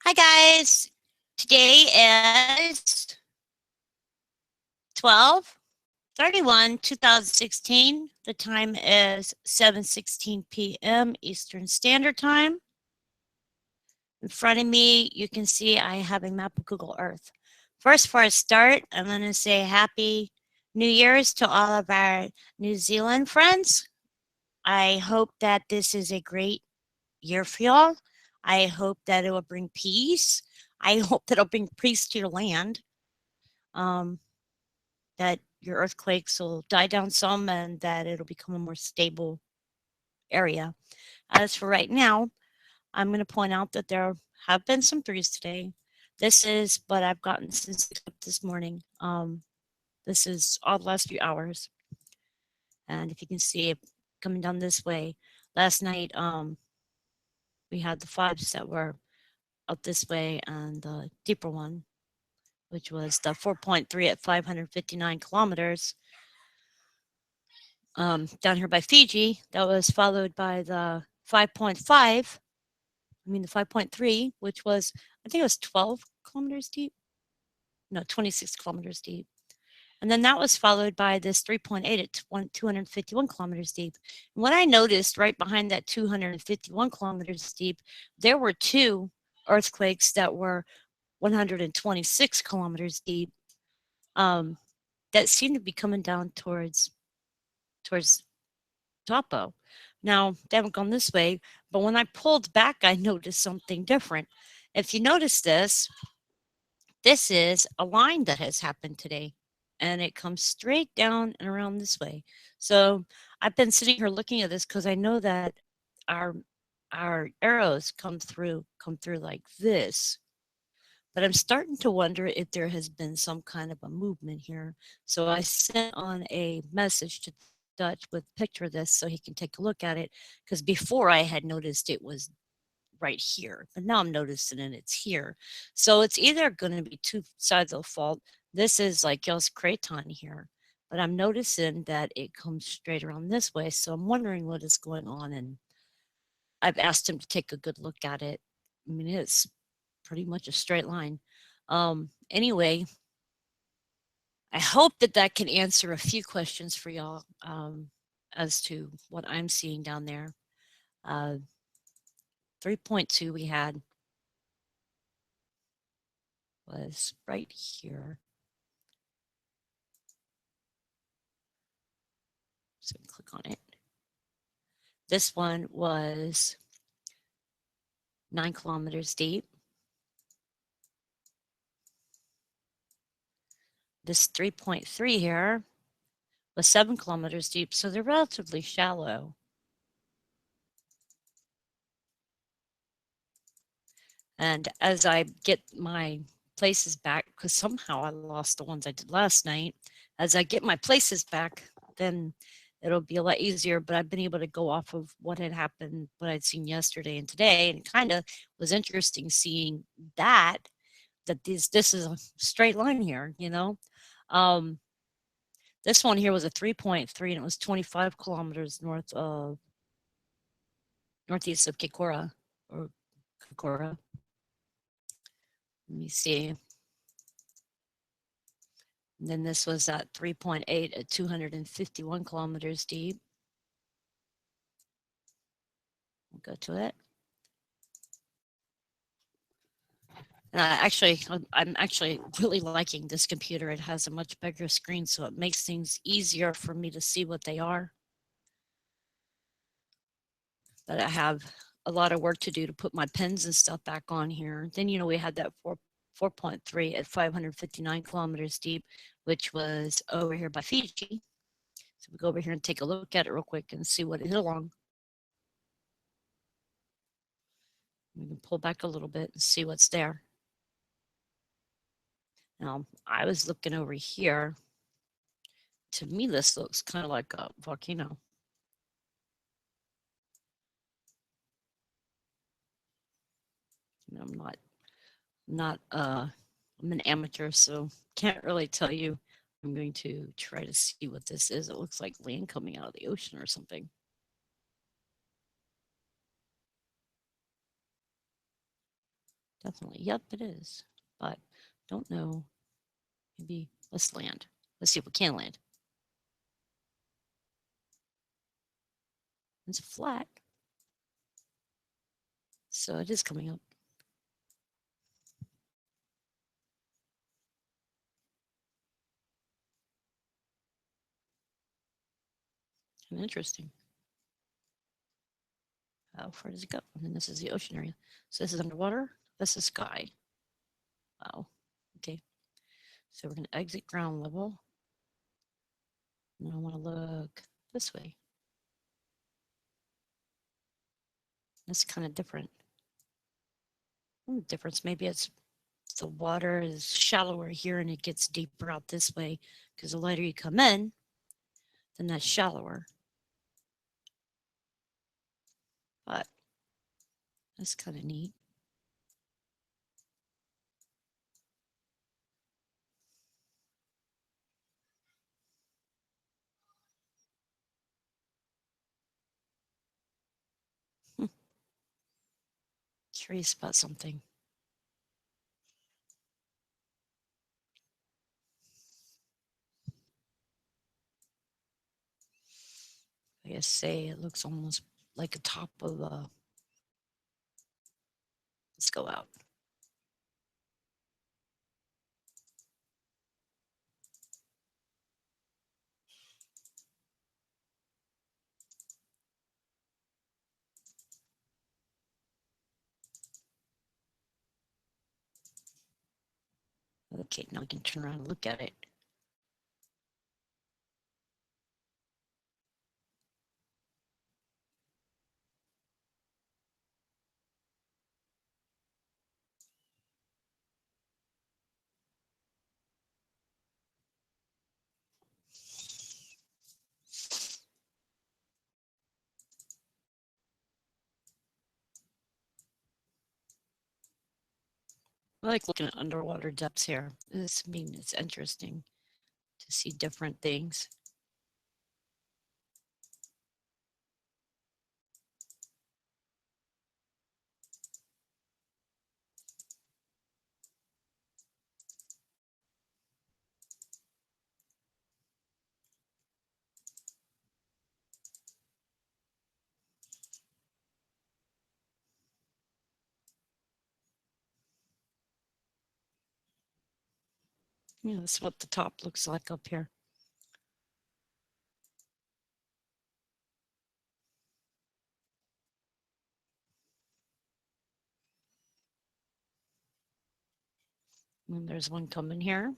Hi guys, today is 12/31/2016. The time is 7:16 p.m. Eastern Standard Time. In front of me, you can see I have a map of Google Earth. First, before I start, I'm going to say Happy New Year's to all of our New Zealand friends. I hope that this is a great year for y'all. I hope that it will bring peace. I hope that it'll bring peace to your land. That your earthquakes will die down some and that it'll become a more stable area. As for right now, I'm going to point out that there have been some threes today. This is what I've gotten since this morning. This is all the last few hours. And if you can see it coming down this way, last night we had the fives that were up this way and the deeper one, which was the 4.3 at 559 kilometers. Down here by Fiji, that was followed by the 5.5, the 5.3, which was, I think it was 12 kilometers deep. No, 26 kilometers deep. And then that was followed by this 3.8 at 251 kilometers deep. And what I noticed right behind that 251 kilometers deep, there were two earthquakes that were 126 kilometers deep that seemed to be coming down towards Topo. Now, they haven't gone this way, but when I pulled back, I noticed something different. If you notice this is a line that has happened today, and it comes straight down and around this way. So I've been sitting here looking at this because I know that our arrows come through like this. But I'm starting to wonder if there has been some kind of a movement here. So I sent on a message to Dutch with a picture of this so he can take a look at it. Because before I had noticed it was right here, but now I'm noticing it's here. So it's either going to be two sides of the fault. This is like y'all's craton here, but I'm noticing that it comes straight around this way. So I'm wondering what is going on, and I've asked him to take a good look at it. I mean, it's pretty much a straight line. Anyway, I hope that can answer a few questions for y'all as to what I'm seeing down there. 3.2 we had was right here. So click on it. This one was 9 kilometers deep. This 3.3 here was 7 kilometers deep, so they're relatively shallow. And as I get my places back, because somehow I lost the ones I did last night, as I get my places back, then it'll be a lot easier. But I've been able to go off of what had happened, what I'd seen yesterday and today, and it kind of was interesting seeing that this is a straight line here, you know. This one here was a 3.3 and it was 25 kilometers northeast of Kikora or Kokora. Let me see. And then this was at 3.8 at 251 kilometers deep. We'll go to it. And I'm actually really liking this computer. It has a much bigger screen, so it makes things easier for me to see what they are. But I have a lot of work to do to put my pins and stuff back on here. Then, you know, we had that 4.3 at 559 kilometers deep, which was over here by Fiji. So we go over here and take a look at it real quick and see what it hit along. We can pull back a little bit and see what's there. Now, I was looking over here. To me, this looks kind of like a volcano. I'm an amateur, so can't really tell you. I'm going to try to see what this is. It looks like land coming out of the ocean or something. Definitely. Yep, it is. But don't know. Maybe let's land. Let's see if we can land. It's flat. So it is coming up. And interesting. How far does it go? And then this is the ocean area. So this is underwater. This is sky. Wow. Okay. So we're going to exit ground level. And I want to look this way. That's kind of different. Difference. Maybe it's the water is shallower here and it gets deeper out this way because the lighter you come in, then that's shallower. But that's kind of neat. Curious about something. I guess say it looks almost like a top of a. Let's go out. Okay, now I can turn around and look at it. I like looking at underwater depths here. It's interesting to see different things. Yeah, that's what the top looks like up here. And there's one coming here.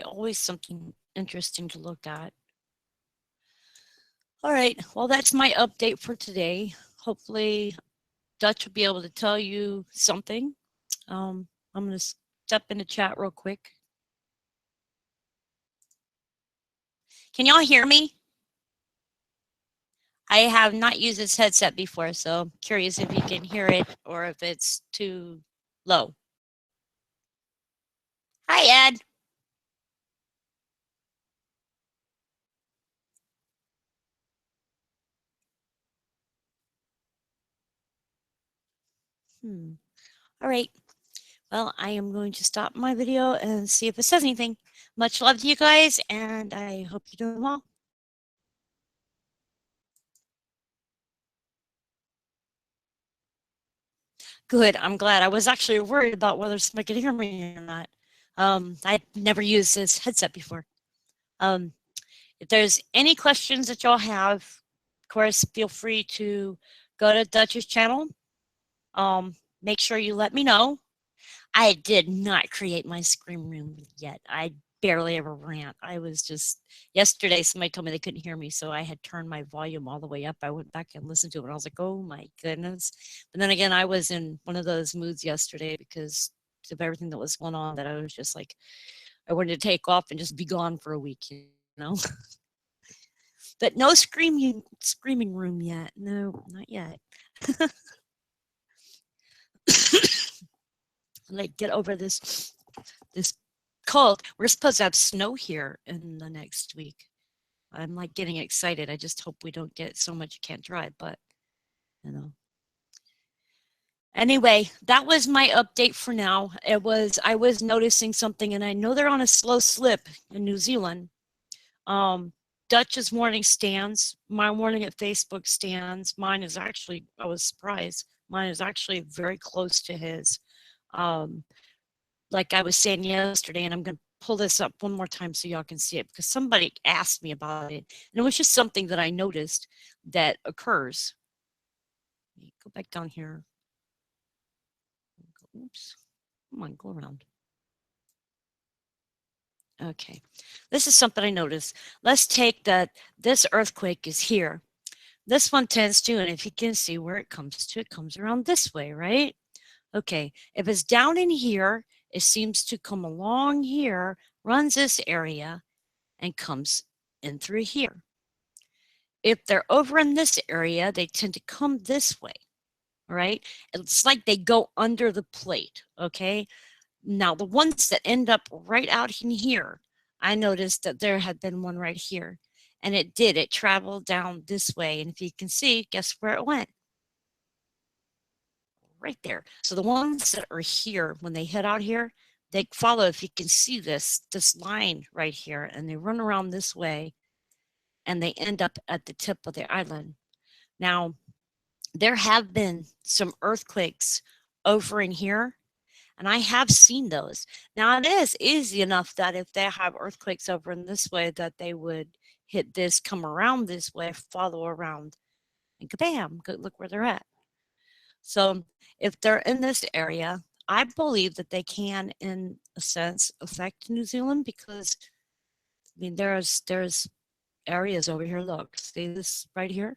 Always something interesting to look at. All right, well, that's my update for today. Hopefully, Dutch will be able to tell you something. I'm going to step into chat real quick. Can y'all hear me? I have not used this headset before, so I'm curious if you can hear it or if it's too low. Hi, Ed. All right. Well, I am going to stop my video and see if it says anything. Much love to you guys, and I hope you're doing well. Good. I'm glad. I was actually worried about whether somebody could hear me or not. I'd never used this headset before. If there's any questions that y'all have, of course, feel free to go to Dutch's channel. Make sure you let me know. I did not create my scream room yet. I barely ever rant. I was just, yesterday somebody told me they couldn't hear me, so I had turned my volume all the way up. I went back and listened to it, and I was like, oh my goodness. But then again, I was in one of those moods yesterday because of everything that was going on that I was just like, I wanted to take off and just be gone for a week, you know. But no screaming room yet. No, not yet. Like get over this cold. We're supposed to have snow here in the next week. I'm like getting excited. I just hope we don't get so much you can't drive, but you know. Anyway, that was my update for now. I was noticing something, and I know they're on a slow slip in New Zealand. Um, Dutch's warning stands. My warning at Facebook stands. Mine is actually, I was surprised. Mine is actually very close to his. Um, like I was saying yesterday, and I'm going to pull this up one more time so y'all can see it because somebody asked me about it. And it was just something that I noticed that occurs. Let me go back down here. Oops. Come on, go around. Okay. This is something I noticed. Let's take that this earthquake is here. This one tends to, and if you can see where it comes around this way, right? Okay, if it's down in here, it seems to come along here, runs this area, and comes in through here. If they're over in this area, they tend to come this way, right? It's like they go under the plate, okay? Now, the ones that end up right out in here, I noticed that there had been one right here, and it did. It traveled down this way, and if you can see, guess where it went? Right there. So the ones that are here, when they head out here, they follow, if you can see this line right here, and they run around this way, and they end up at the tip of the island. Now, there have been some earthquakes over in here, and I have seen those. Now, it is easy enough that if they have earthquakes over in this way, that they would hit this, come around this way, follow around, and kabam, look where they're at. So if they're in this area, I believe that they can, in a sense, affect New Zealand because, I mean, there's areas over here. Look, see this right here?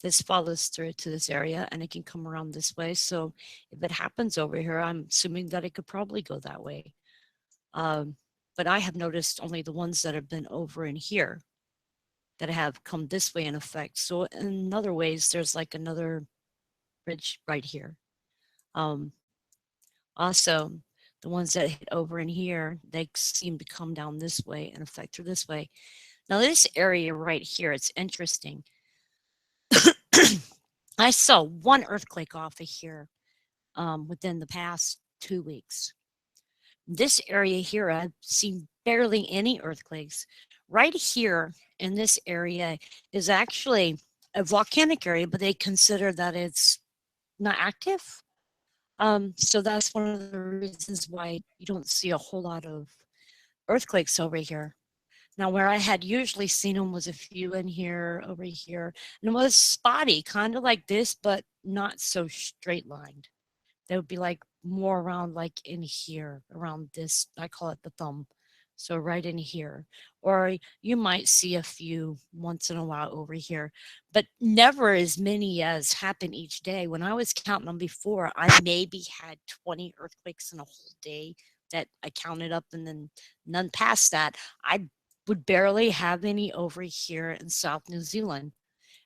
This follows through to this area, and it can come around this way. So if it happens over here, I'm assuming that it could probably go that way. But I have noticed only the ones that have been over in here that have come this way in effect. So in other ways, there's like another bridge right here. Also, the ones that hit over in here, they seem to come down this way and affect through this way. Now this area right here, it's interesting. I saw one earthquake off of here within the past 2 weeks. This area here, I've seen barely any earthquakes. Right here in this area is actually a volcanic area, but they consider that it's not active. So that's one of the reasons why you don't see a whole lot of earthquakes over here. Now, where I had usually seen them was a few in here, over here, and it was spotty, kind of like this, but not so straight lined. They would be like more around like in here, around this, I call it the thumb. So right in here. Or you might see a few once in a while over here, but never as many as happen each day. When I was counting them before, I maybe had 20 earthquakes in a whole day that I counted up, and then none past that. I would barely have any over here in South New Zealand.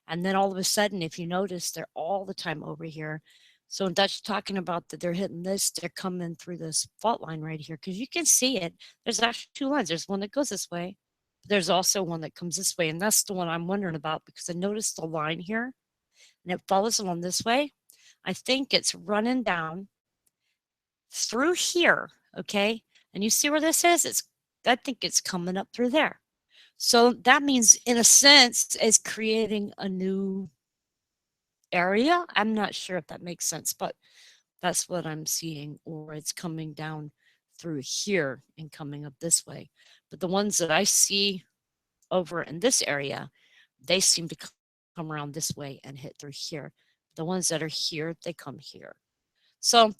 And then all of a sudden, if you notice, they're all the time over here. So in Dutch talking about that they're hitting this, they're coming through this fault line right here because you can see it. There's actually two lines. There's one that goes this way. But there's also one that comes this way. And that's the one I'm wondering about because I noticed the line here and it follows along this way. I think it's running down through here. Okay. And you see where this is? I think it's coming up through there. So that means, in a sense, it's creating a new area. I'm not sure if that makes sense, but that's what I'm seeing. Or it's coming down through here and coming up this way. But the ones that I see over in this area, they seem to come around this way and hit through here. The ones that are here, they come here. So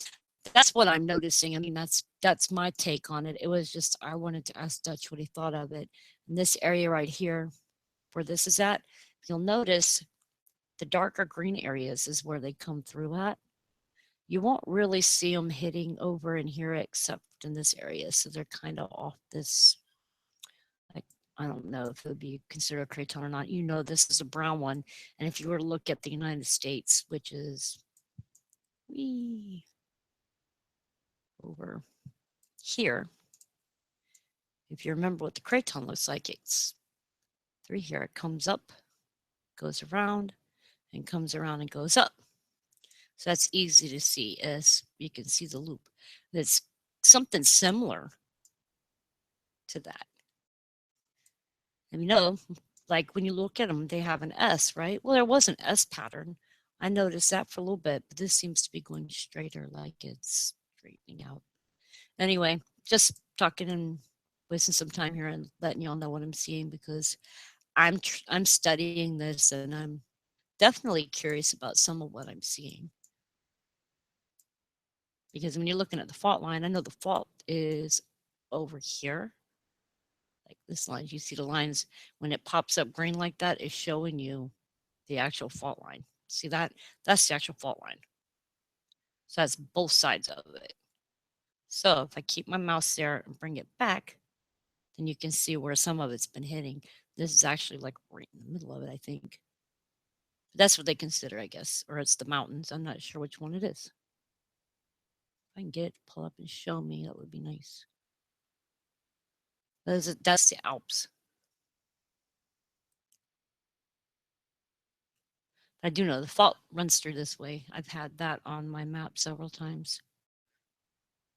that's what I'm noticing. I mean, that's my take on it. It was just, I wanted to ask Dutch what he thought of it. In this area right here, where this is at, you'll notice the darker green areas is where they come through at. you won't really see them hitting over in here except in this area. So they're kind of off this, like, I don't know if it would be considered a craton or not. You know, this is a brown one. And if you were to look at the United States, which is wee, over here, if you remember what the craton looks like, it's through here. It comes up, goes around, and comes around and goes up. So that's easy to see as you can see the loop. It's something similar to that. And you know, like when you look at them, they have an S, right? Well, there was an S pattern. I noticed that for a little bit, but this seems to be going straighter, like it's straightening out. Anyway, just talking and wasting some time here and letting y'all know what I'm seeing because I'm studying this and I'm definitely curious about some of what I'm seeing. Because when you're looking at the fault line, I know the fault is over here, like this line. You see the lines when it pops up green like that is showing you the actual fault line. See that? That's the actual fault line. So that's both sides of it. So if I keep my mouse there and bring it back, then you can see where some of it's been hitting. This is actually like right in the middle of it, I think. But that's what they consider, I guess, or it's the mountains. I'm not sure which one it is. If I can get it to pull up and show me, that would be nice. That's the Alps. I do know the fault runs through this way. I've had that on my map several times.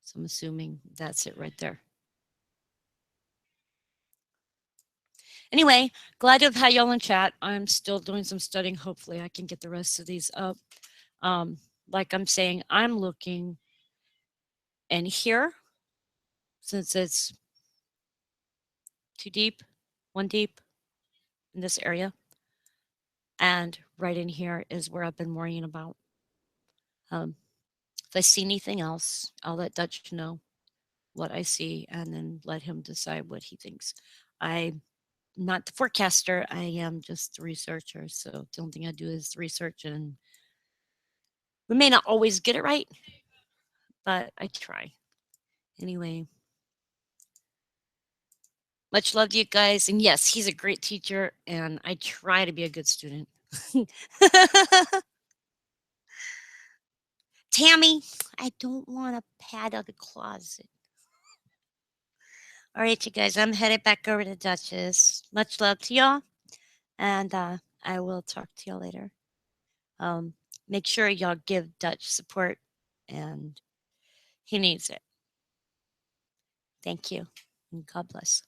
So I'm assuming that's it right there. Anyway, glad to have had y'all in chat. I'm still doing some studying. Hopefully I can get the rest of these up. Like I'm saying, I'm looking in here, since it's too deep, one deep in this area. And right in here is where I've been worrying about. If I see anything else, I'll let Dutch know what I see and then let him decide what he thinks. I'm not the forecaster, I am just the researcher. So the only thing I do is research, and we may not always get it right, but I try. Anyway, much love to you guys. And yes, he's a great teacher, and I try to be a good student. Tammy, I don't want a pad of the closet. All right, you guys, I'm headed back over to Duchess. Much love to y'all, and I will talk to y'all later. Make sure y'all give Dutch support, and he needs it. Thank you, and God bless.